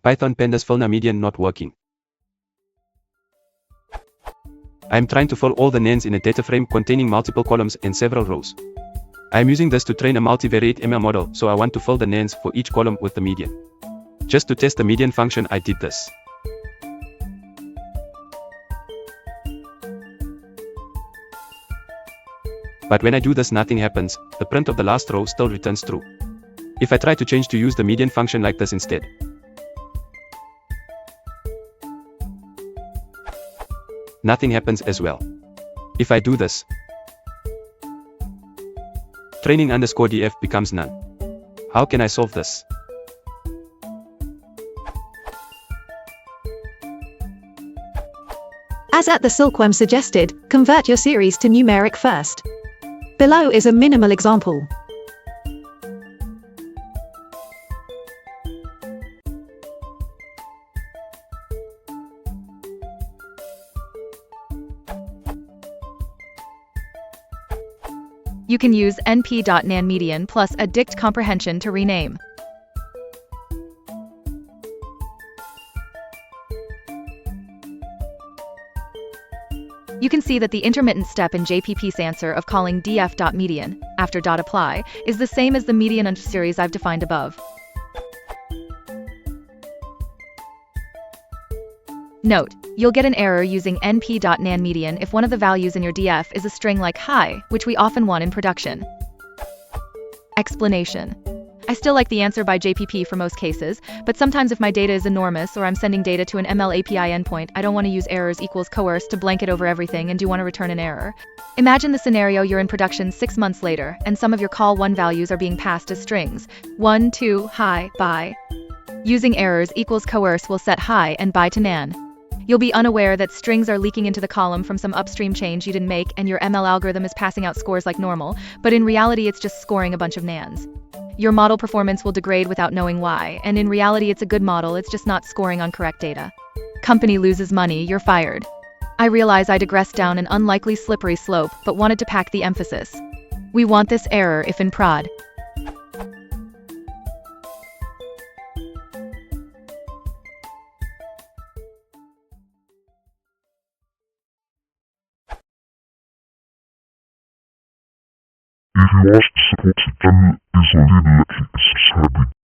Python Pandas Fillna median not working. I am trying to fill all the names in a data frame containing multiple columns and several rows. I am using this to train a multivariate ML model, so I want to fill the names for each column with the median. Just to test the median function, I did this. But when I do this, nothing happens. The print of the last row still returns true. If I try to change to use the median function like this instead, nothing happens as well. If I do this, training_df becomes none. How can I solve this? As at the silkworm suggested, convert your series to numeric first. Below is a minimal example. You can use np.nanMedian plus a dict comprehension to rename. You can see that the intermittent step in JPP's answer of calling df.median after .apply is the same as the median under series I've defined above. Note, you'll get an error using np.nanMedian if one of the values in your df is a string like hi, which we often want in production. Explanation. I still like the answer by JPP for most cases, but sometimes if my data is enormous or I'm sending data to an ML API endpoint, I don't want to use errors equals coerce to blanket over everything and do want to return an error. Imagine the scenario: you're in production 6 months later, and some of your call1 values are being passed as strings. 1, 2, hi, bye. Using errors equals coerce will set hi and bye to nan. You'll be unaware that strings are leaking into the column from some upstream change you didn't make, and your ML algorithm is passing out scores like normal, but in reality it's just scoring a bunch of nans. Your model performance will degrade without knowing why, and in reality it's a good model, it's just not scoring on correct data. Company loses money, you're fired. I realize I digressed down an unlikely slippery slope, but wanted to pack the emphasis. We want this error if in prod. If you want to support the channel, please leave a like and subscribe.